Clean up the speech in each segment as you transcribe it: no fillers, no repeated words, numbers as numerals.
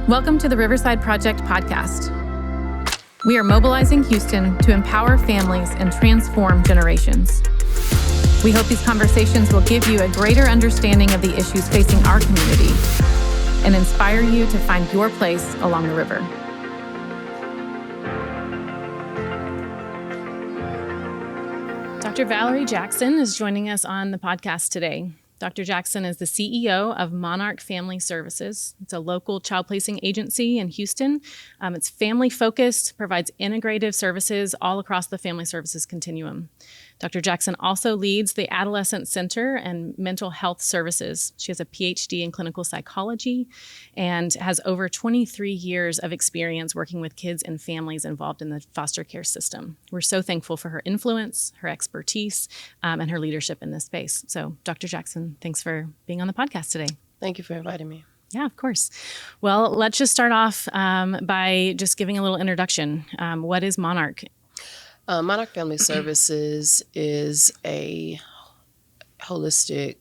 Welcome to the Riverside Project podcast. We are mobilizing Houston to empower families and transform generations. We hope these conversations will give you a greater understanding of the issues facing our community and inspire you to find your place along the river. Dr. Valerie Jackson is joining us on the podcast today. Dr. Jackson is the CEO of Monarch Family Services. It's a local child placing agency in Houston. It's family focused, provides integrative services all across the family services continuum. Dr. Jackson also leads the Adolescent Center and Mental Health Services. She has a PhD in clinical psychology and has over 23 years of experience working with kids and families involved in the foster care system. We're so thankful for her influence, her expertise, and her leadership in this space. So, Dr. Jackson, thanks for being on the podcast today. Thank you for inviting me. Yeah, of course. Well, let's just start off by just giving a little introduction. What is Monarch? Monarch Family Services is a holistic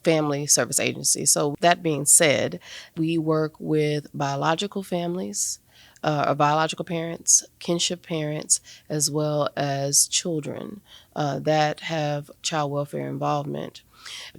family service agency. So that being said, we work with biological families, or biological parents, kinship parents, as well as children that have child welfare involvement.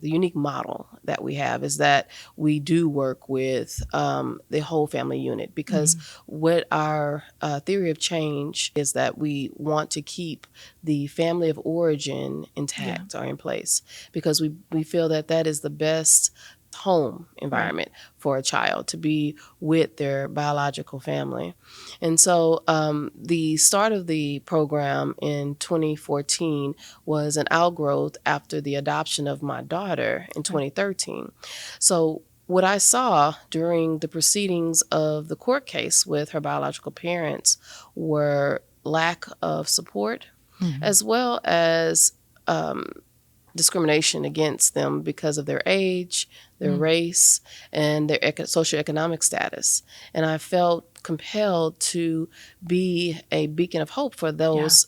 The unique model that we have is that we do work with the whole family unit because what our theory of change is that we want to keep the family of origin intact or in place because we feel that that is the best home environment for a child to be with their biological family. And so the start of the program in 2014 was an outgrowth after the adoption of my daughter in 2013. So what I saw during the proceedings of the court case with her biological parents were lack of support as well as discrimination against them because of their age, their race, and their socioeconomic status. And I felt compelled to be a beacon of hope for those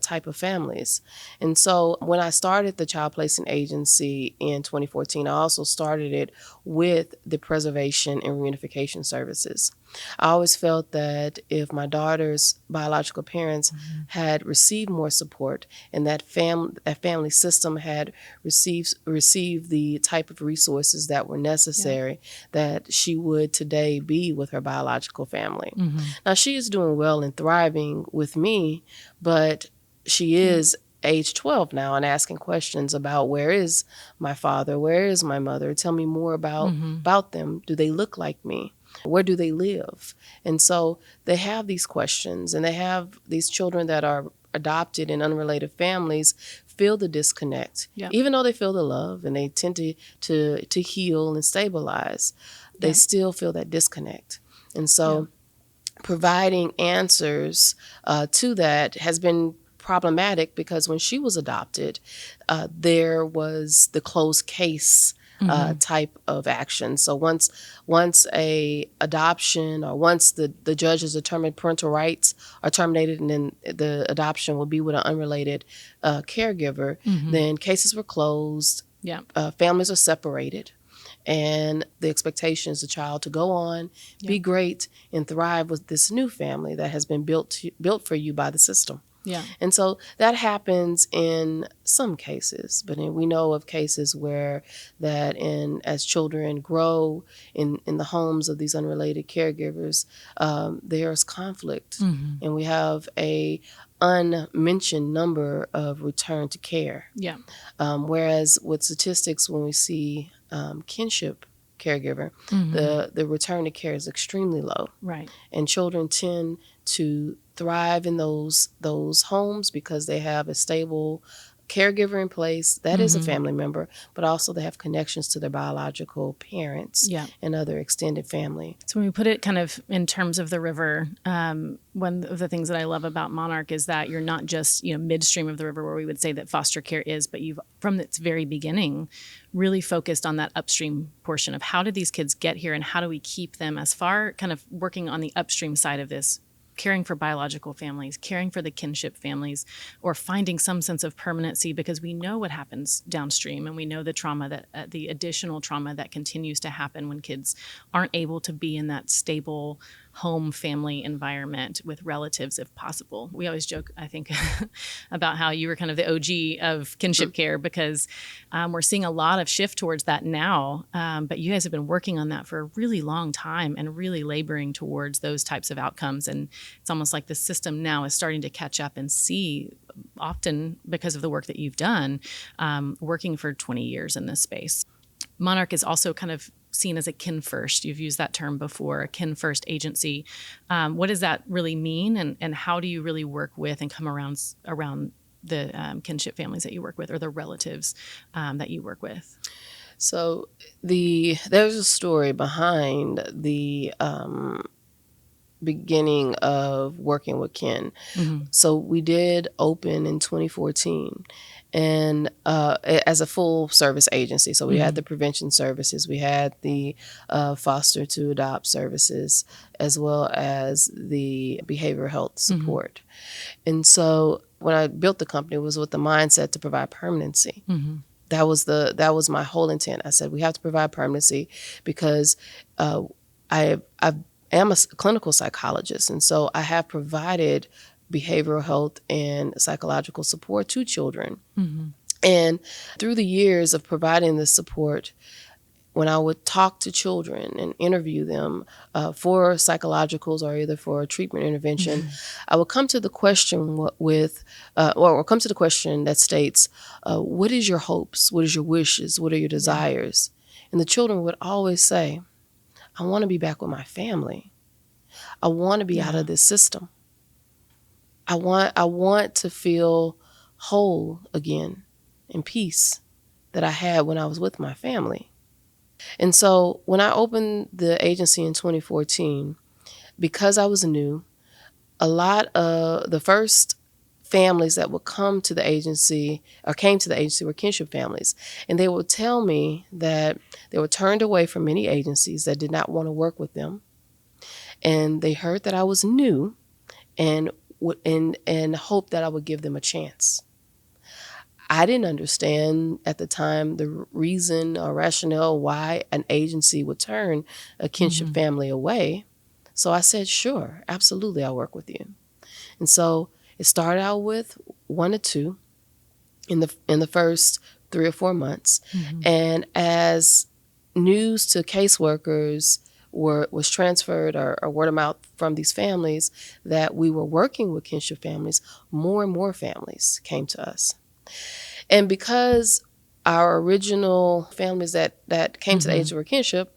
type of families. And so when I started the child placing agency in 2014, I also started it with the preservation and reunification services. I always felt that if my daughter's biological parents had received more support and that family system had received the type of resources that were necessary, that she would today be with her biological family. Now, she is doing well and thriving with me, but she is age 12 now and asking questions about where is my father, where is my mother, tell me more about them. Do they look like me? Where do they live? And so they have these questions, and they have these children that are adopted in unrelated families feel the disconnect. Even though they feel the love and they tend to heal and stabilize, they still feel that disconnect. And so providing answers to that has been problematic because when she was adopted, there was the closed case type of action. So once a adoption or once the judge has determined parental rights are terminated and then the adoption will be with an unrelated caregiver, then cases were closed, families are separated, and the expectation is the child to go on, be great, and thrive with this new family that has been built for you by the system. And so that happens in some cases, but we know of cases where that as children grow in the homes of these unrelated caregivers, there's conflict, and we have a unmentioned number of return to care. Whereas with statistics, when we see kinship caregiver, the return to care is extremely low. And children tend to thrive in those homes because they have a stable caregiver in place that is a family member, but also they have connections to their biological parents and other extended family. So when we put it kind of in terms of the river, one of the things that I love about Monarch is that you're not just, midstream of the river where we would say that foster care is, but you've, from its very beginning, really focused on that upstream portion of how did these kids get here and how do we keep them as far, kind of working on the upstream side of this caring for biological families, caring for the kinship families, or finding some sense of permanency, because we know what happens downstream, and we know the trauma that the additional trauma that continues to happen when kids aren't able to be in that stable home family environment with relatives if possible. We always joke, I think, about how you were kind of the OG of kinship care, because we're seeing a lot of shift towards that now. But you guys have been working on that for a really long time and really laboring towards those types of outcomes. And it's almost like the system now is starting to catch up and see, often because of the work that you've done, working for 20 years in this space. Monarch is also kind of seen as a kin-first. You've used that term before, a kin-first agency. What does that really mean, and how do you really work with and come around the kinship families that you work with, or the relatives that you work with? So there's a story behind the beginning of working with kin. Mm-hmm. So we did open in 2014, and as a full service agency. So we had the prevention services, we had the foster to adopt services, as well as the behavioral health support. And so when I built the company, it was with the mindset to provide permanency. That was my whole intent. I said, we have to provide permanency because I am a clinical psychologist, and so I have provided behavioral health and psychological support to children. And through the years of providing this support, when I would talk to children and interview them for psychologicals or either for a treatment intervention, I would come to the question come to the question that states, what is your hopes? What is your wishes? What are your desires? And the children would always say, I want to be back with my family. I want to be out of this system. I want to feel whole again, in peace, that I had when I was with my family. And so when I opened the agency in 2014, because I was new, a lot of the first families that would come to the agency or came to the agency were kinship families. And they would tell me that they were turned away from many agencies that did not want to work with them. And they heard that I was new and hoped that I would give them a chance. I didn't understand at the time the reason or rationale why an agency would turn a kinship family away. So I said, sure, absolutely, I'll work with you. And so it started out with 1 or 2 in the first 3 or 4 months. And as news to caseworkers was transferred or word of mouth from these families that we were working with kinship families, more and more families came to us. And because our original families that came to the age of kinship,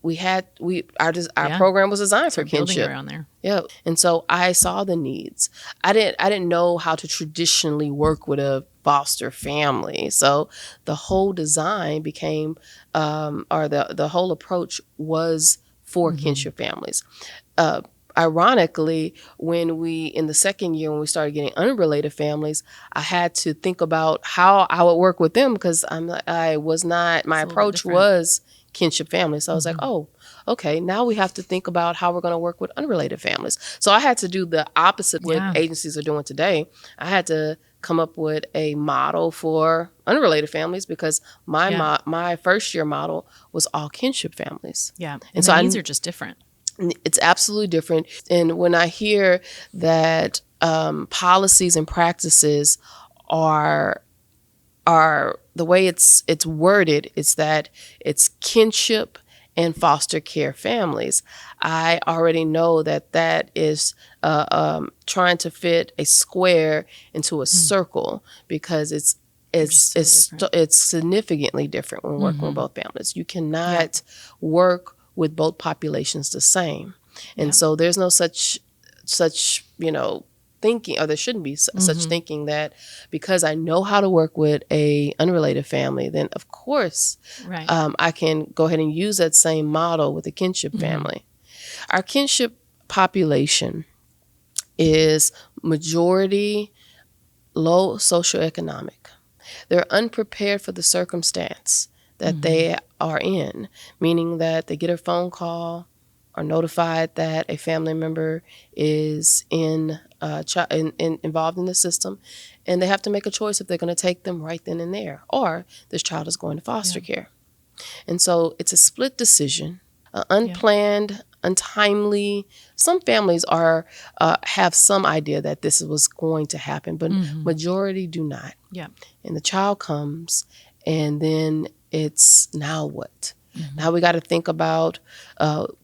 our program was designed for kinship. Around there. Yeah. And so I saw the needs. I didn't know how to traditionally work with a foster family. So the whole design became, the whole approach was for kinship families. Ironically, in the second year, when we started getting unrelated families, I had to think about how I would work with them, because my approach was kinship families. So I was like, oh, okay, now we have to think about how we're going to work with unrelated families. So I had to do the opposite what agencies are doing today. I had to come up with a model for unrelated families, because my first year model was all kinship families. Yeah, and so the needs are just different. It's absolutely different. And when I hear that policies and practices are the way it's worded, it's that it's kinship and foster care families, I already know that is trying to fit a square into a circle, because it's significantly different when working with both families. You cannot work with both populations the same. And so there's no such thinking, or there shouldn't be such thinking, that because I know how to work with a unrelated family, then of course I can go ahead and use that same model with a kinship family. Our kinship population is majority low socioeconomic. They're unprepared for the circumstance that they are in, meaning that they get a phone call, are notified that a family member is involved in the system, and they have to make a choice if they're going to take them right then and there, or this child is going to foster care. And so it's a split decision, unplanned, untimely. Some families have some idea that this was going to happen, but majority do not. Yeah. And the child comes, and then it's now what? Now we got to think about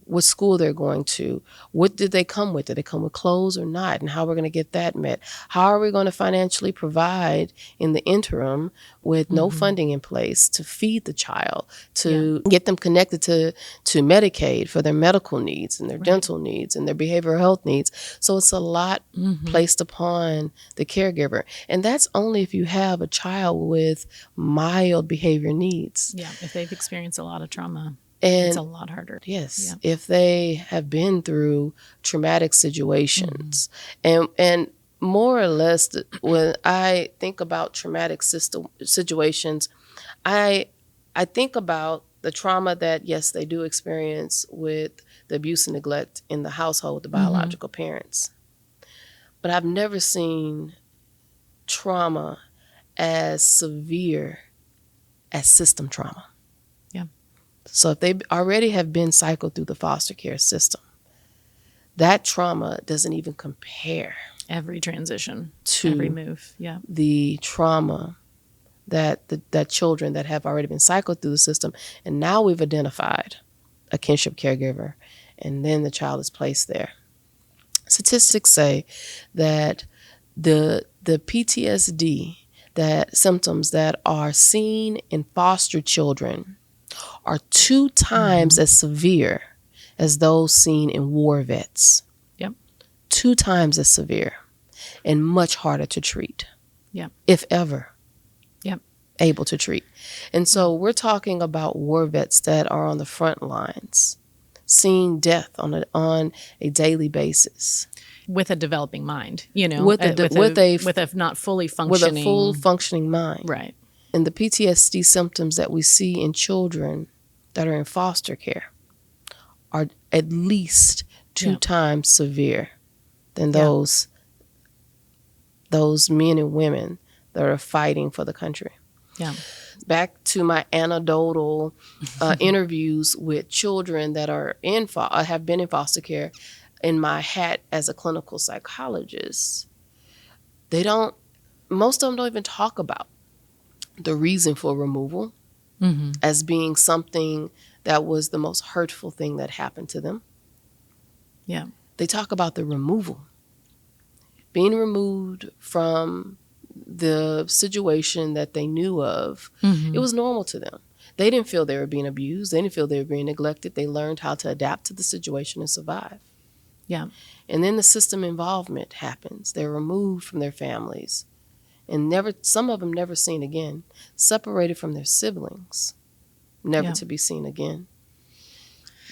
what school they're going to. What did they come with? Did they come with clothes or not? And how we're going to get that met? How are we going to financially provide in the interim with no funding in place to feed the child, to get them connected to Medicaid for their medical needs and their dental needs and their behavioral health needs? So it's a lot placed upon the caregiver. And that's only if you have a child with mild behavior needs. Yeah, if they've experienced a lot of trauma. And it's a lot harder. Yes, if they have been through traumatic situations. And more or less, when I think about traumatic situations, I think about the trauma that, yes, they do experience with the abuse and neglect in the household with the biological parents. But I've never seen trauma as severe as system trauma. So if they already have been cycled through the foster care system, that trauma doesn't even compare. Every transition, to every move, the trauma that that children that have already been cycled through the system, and now we've identified a kinship caregiver, and then the child is placed there. Statistics say that the PTSD, that symptoms that are seen in foster children are 2 times as severe as those seen in war vets. 2 times as severe and much harder to treat. If ever able to treat. And so we're talking about war vets that are on the front lines, seeing death on a daily basis. With a developing mind, with a not fully functioning, with a full functioning mind. Right. And the PTSD symptoms that we see in children that are in foster care are at least 2 times severe than those men and women that are fighting for the country. Back to my anecdotal interviews with children that are have been in foster care, in my hat as a clinical psychologist, most of them don't even talk about the reason for removal as being something that was the most hurtful thing that happened to them. They talk about the removal. Being removed from the situation that they knew of, it was normal to them. They didn't feel they were being abused. They didn't feel they were being neglected. They learned how to adapt to the situation and survive. And then the system involvement happens. They're removed from their families. And some of them never seen again, separated from their siblings, never to be seen again.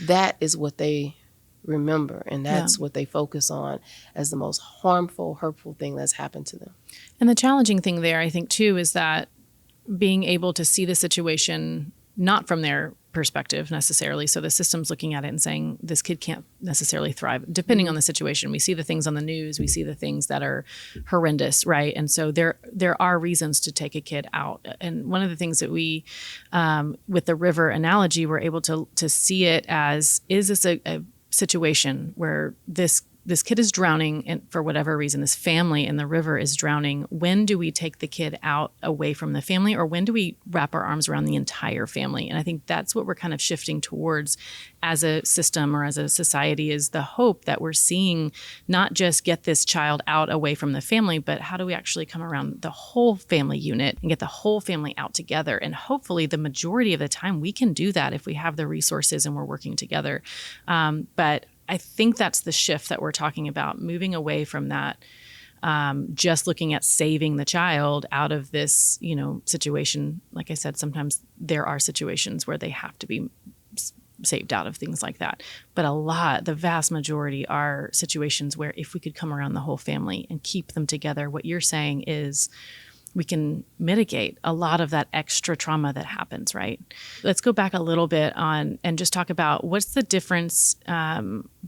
That is what they remember, and that's what they focus on as the most harmful, hurtful thing that's happened to them. And the challenging thing there, I think, too, is that being able to see the situation not from their perspective necessarily. So the system's looking at it and saying, this kid can't necessarily thrive, depending on the situation. We see the things on the news. We see the things that are horrendous, right? And so there are reasons to take a kid out. And one of the things that we, with the river analogy, we're able to see it as, is this a situation where this kid is drowning, and for whatever reason, this family in the river is drowning. When do we take the kid out away from the family, or when do we wrap our arms around the entire family? And I think that's what we're kind of shifting towards as a system or as a society, is the hope that we're seeing, not just get this child out away from the family, but how do we actually come around the whole family unit and get the whole family out together? And hopefully the majority of the time we can do that if we have the resources and we're working together. But I think that's the shift that we're talking about, moving away from that, just looking at saving the child out of this, situation. Like I said, sometimes there are situations where they have to be saved out of things like that. But the vast majority are situations where if we could come around the whole family and keep them together, what you're saying is we can mitigate a lot of that extra trauma that happens, right? Let's go back a little bit on and just talk about what's the difference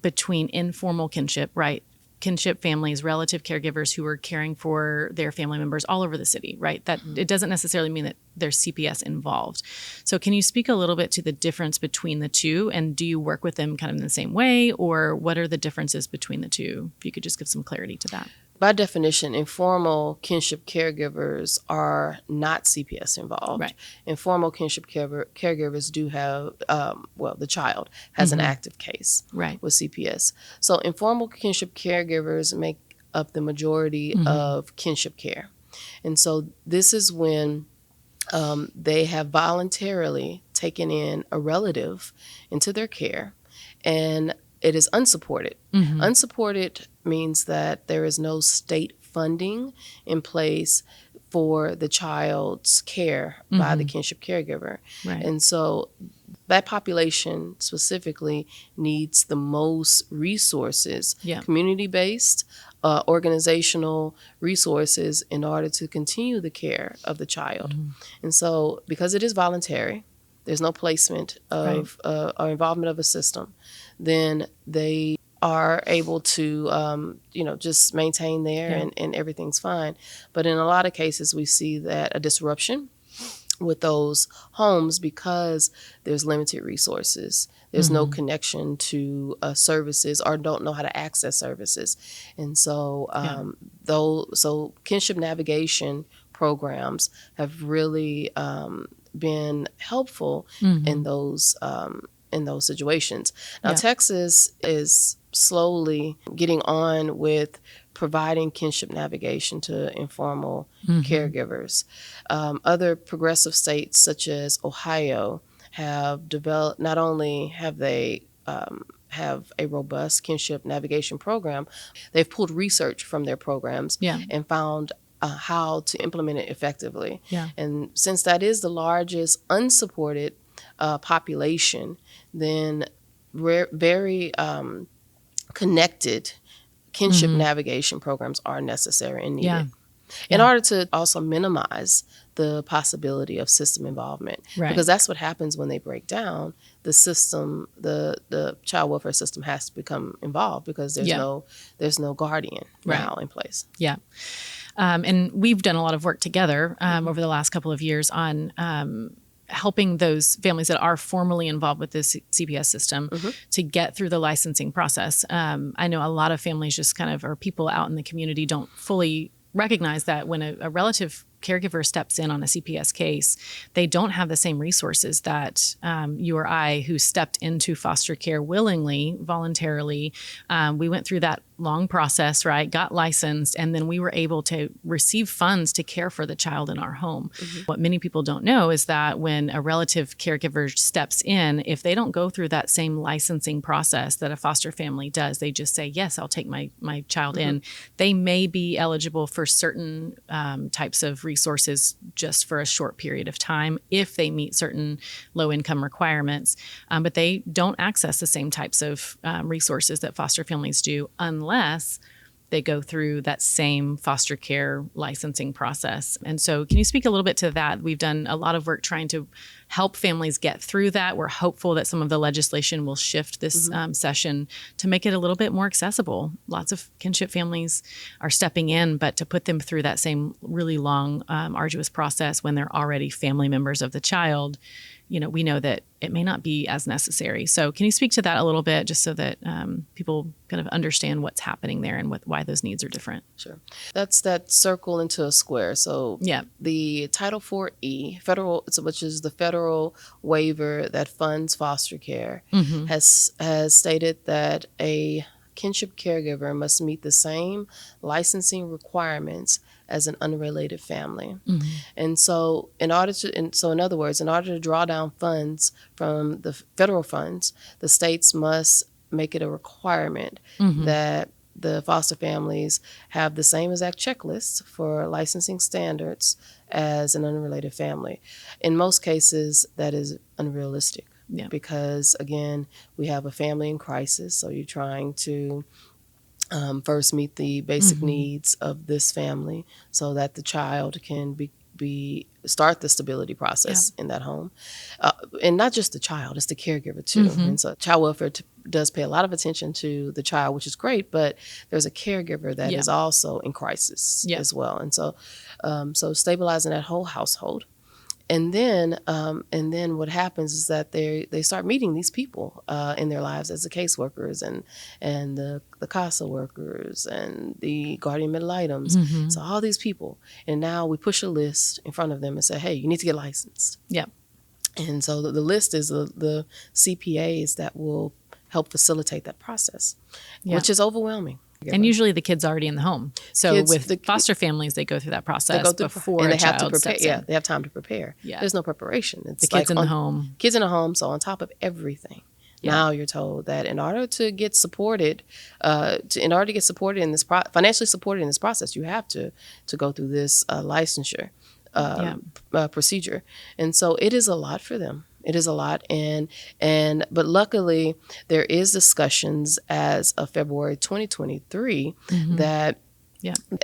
between informal kinship, right? Kinship families, relative caregivers who are caring for their family members all over the city, right? That it doesn't necessarily mean that there's CPS involved. So can you speak a little bit to the difference between the two? And do you work with them kind of in the same way, or what are the differences between the two? If you could just give some clarity to that. By definition, informal kinship caregivers are not CPS involved. Right. Informal kinship caregivers do have, the child has an active case with CPS. So informal kinship caregivers make up the majority of kinship care. And so this is when they have voluntarily taken in a relative into their care, and it is unsupported. Unsupported means that there is no state funding in place for the child's care by the kinship caregiver. Right. And so that population specifically needs the most resources, community-based, organizational resources in order to continue the care of the child. And so because it is voluntary, there's no placement of or involvement of a system, then they are able to, just maintain there and everything's fine. But in a lot of cases, we see that a disruption with those homes because there's limited resources. There's no connection to services or don't know how to access services. And so so kinship navigation programs have really been helpful in those situations. Now, Texas is slowly getting on with providing kinship navigation to informal caregivers. Other progressive states, such as Ohio, have developed. Not only have they have a robust kinship navigation program, they've pulled research from their programs and found how to implement it effectively. And since that is the largest unsupported population, then very connected kinship navigation programs are necessary and needed in order to also minimize the possibility of system involvement. Because that's what happens when they break down. The system, the child welfare system has to become involved because there's no guardian now in place. And we've done a lot of work together over the last couple of years on helping those families that are formally involved with this CPS system to get through the licensing process. I know a lot of families just kind of, or people out in the community don't fully recognize that when a relative caregiver steps in on a CPS case, they don't have the same resources that you or I, who stepped into foster care willingly, voluntarily. We went through that long process, right? Got licensed, and then we were able to receive funds to care for the child in our home. What many people don't know is that when a relative caregiver steps in, if they don't go through that same licensing process that a foster family does, they just say, yes, I'll take my child in. They may be eligible for certain types of resources just for a short period of time if they meet certain low income requirements, but they don't access the same types of resources that foster families do unless they go through that same foster care licensing process. And so can you speak a little bit to that? We've done a lot of work trying to help families get through that. We're hopeful that some of the legislation will shift this session to make it a little bit more accessible. Lots of kinship families are stepping in, but to put them through that same really long, arduous process when they're already family members of the child, we know that it may not be as necessary. So can you speak to that a little bit, just so that people kind of understand what's happening there and why those needs are different? Sure. That's that circle into a square. So the Title IV-E, which is the federal waiver that funds foster care, has stated that a kinship caregiver must meet the same licensing requirements as an unrelated family. And so in other words, in order to draw down funds from the federal funds, the states must make it a requirement that the foster families have the same exact checklists for licensing standards as an unrelated family. In most cases, that is unrealistic. Because again, we have a family in crisis, so you're trying to first meet the basic needs of this family so that the child can start the stability process in that home. And not just the child, it's the caregiver too. And so child welfare does pay a lot of attention to the child, which is great, but there's a caregiver that is also in crisis as well. And so, so stabilizing that whole household. And then what happens is that they start meeting these people in their lives as the caseworkers and the CASA workers and the guardian ad litems. So all these people. And now we push a list in front of them and say, hey, you need to get licensed. Yeah. And so the list is the CPAs that will help facilitate that process, which is overwhelming. And usually the kid's already in the home. So with foster families, they go through that process before and they a have to child prepare. steps in. They have time to prepare. Yeah. There's no preparation. It's the kids in the home. Kids in the home. So on top of everything, now you're told that in order to get supported, financially supported in this process, you have to go through this licensure procedure. And so it is a lot for them. It is a lot, but luckily there is discussions as of February 2023 that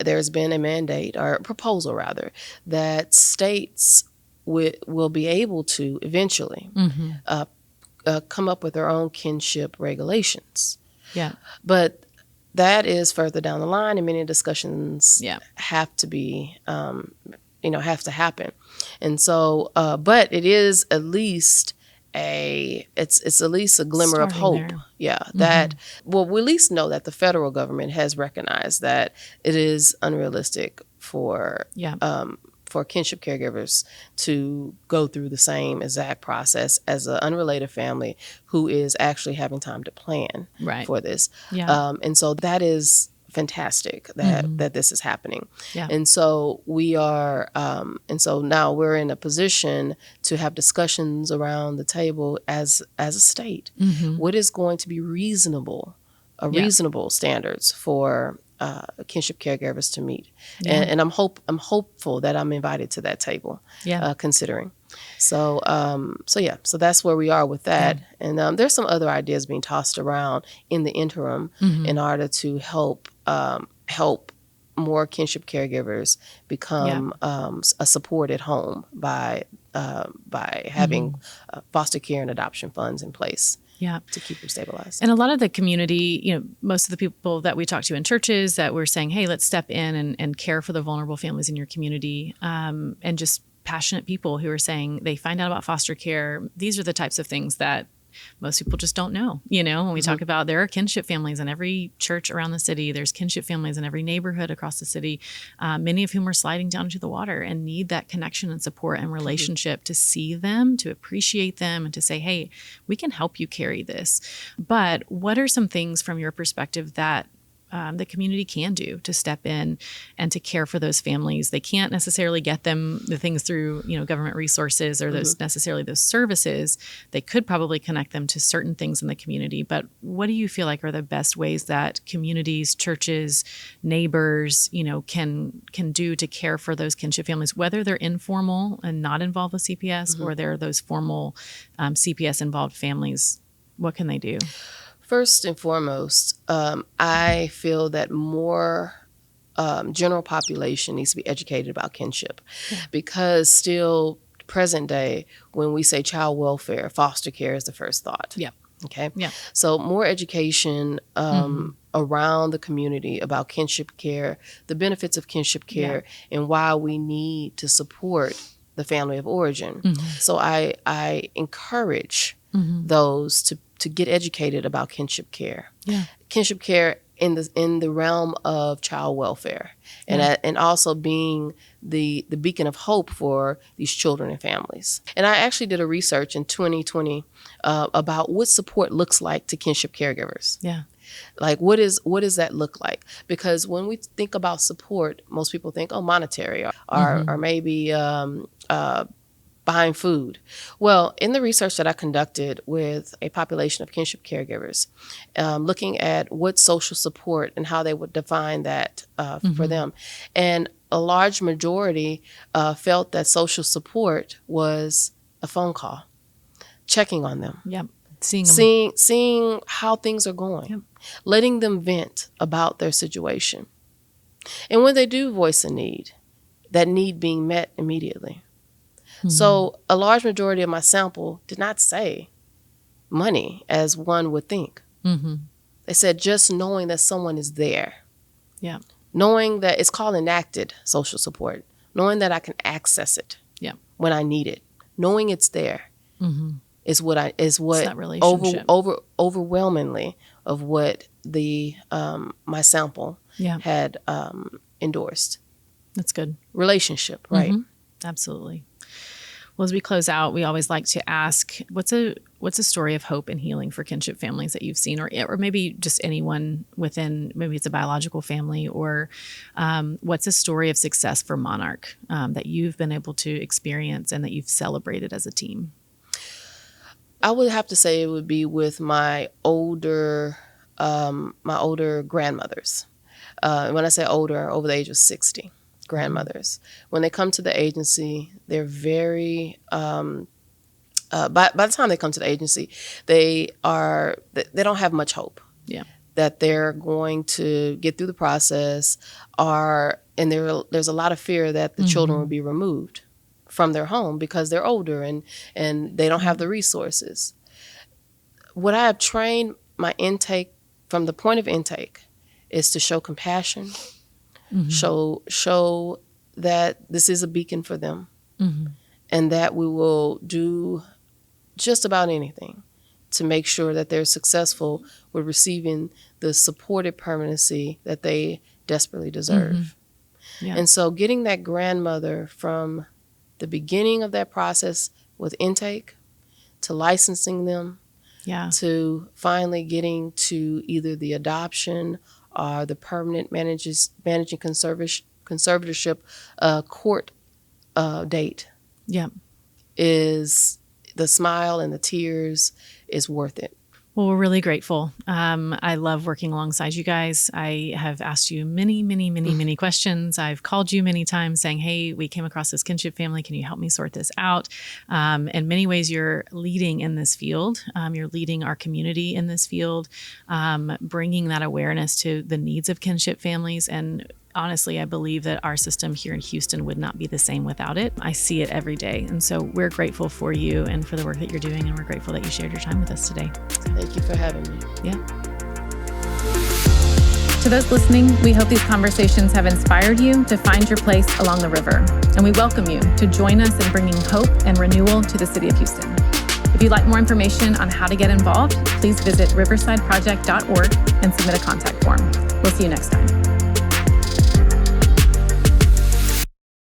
there's been a mandate or a proposal rather that states will be able to eventually come up with their own kinship regulations. Yeah, but that is further down the line, and many discussions have to be. Have to happen. And so, but it is at least it's at least a glimmer of hope. There. Yeah. That, well, we at least know that the federal government has recognized that it is unrealistic for kinship caregivers to go through the same exact process as an unrelated family who is actually having time to plan for this. Yeah. And so that is fantastic that this is happening. Yeah. And so we are, and so now we're in a position to have discussions around the table as a state. What is going to be reasonable standards for kinship caregivers to meet. Yeah. And I'm hopeful that I'm invited to that table, considering. So that's where we are with that. Yeah. And there's some other ideas being tossed around in the interim in order to help more kinship caregivers become a supported home by having foster care and adoption funds in place. Yeah, to keep them stabilized. And a lot of the community, most of the people that we talk to in churches that we're saying, hey, let's step in and care for the vulnerable families in your community, and just passionate people who are saying they find out about foster care. These are the types of things that most people just don't know. When we talk about there are kinship families in every church around the city, there's kinship families in every neighborhood across the city, many of whom are sliding down into the water and need that connection and support and relationship to see them, to appreciate them, and to say, hey, we can help you carry this. But what are some things from your perspective that the community can do to step in and to care for those families? They can't necessarily get them the things through, government resources or those services. They could probably connect them to certain things in the community. But what do you feel like are the best ways that communities, churches, neighbors, can do to care for those kinship families, whether they're informal and not involved with CPS or they're those formal CPS involved families? What can they do? First and foremost, I feel that more general population needs to be educated about kinship, because still present day, when we say child welfare, foster care is the first thought. Yeah. Okay. Yeah. So more education around the community about kinship care, the benefits of kinship care, and why we need to support the family of origin. So I encourage those to get educated about kinship care. Yeah. Kinship care in the realm of child welfare, and also being the beacon of hope for these children and families. And I actually did a research in 2020 about what support looks like to kinship caregivers. Yeah. Like what does that look like? Because when we think about support, most people think, monetary or maybe buying food. Well, in the research that I conducted with a population of kinship caregivers, looking at what social support and how they would define that for them, and a large majority felt that social support was a phone call, checking on them. Yep. seeing how things are going, Yep. letting them vent about their situation. And when they do voice a need, that need being met immediately. Mm-hmm. So a large majority of my sample did not say money as one would think. Mm-hmm. They said just knowing that someone is there. Yeah. Knowing that it's called enacted social support. Knowing that I can access it when I need it. Knowing it's there is what It's that relationship. overwhelmingly of what the my sample had endorsed. That's good. Relationship, right? Mm-hmm. Absolutely. Well, as we close out, we always like to ask, what's a story of hope and healing for kinship families that you've seen, or maybe just anyone within, maybe it's a biological family, or what's a story of success for Monarch that you've been able to experience and that you've celebrated as a team? I would have to say it would be with my older grandmothers. When I say older, over the age of 60. Grandmothers. When they come to the agency, they're very, by the time they come to the agency, they don't have much hope. Yeah. That they're going to get through the process, and there's a lot of fear that the children will be removed from their home because they're older and they don't have the resources. What I have trained my intake from the point of intake is to show compassion, show that this is a beacon for them, and that we will do just about anything to make sure that they're successful with receiving the supported permanency that they desperately deserve. Yeah. And so getting that grandmother from the beginning of that process with intake to licensing them, to finally getting to either the adoption or the permanent managing conservatorship court date, is the smile and the tears is worth it. Well, we're really grateful. I love working alongside you guys. I have asked you many questions. I've called you many times saying, hey, we came across this kinship family. Can you help me sort this out? In many ways, you're leading in this field. You're leading our community in this field, bringing that awareness to the needs of kinship families. And honestly, I believe that our system here in Houston would not be the same without it. I see it every day. And so we're grateful for you and for the work that you're doing. And we're grateful that you shared your time with us today. Thank you for having me. Yeah. To those listening, we hope these conversations have inspired you to find your place along the river. And we welcome you to join us in bringing hope and renewal to the city of Houston. If you'd like more information on how to get involved, please visit riversideproject.org and submit a contact form. We'll see you next time.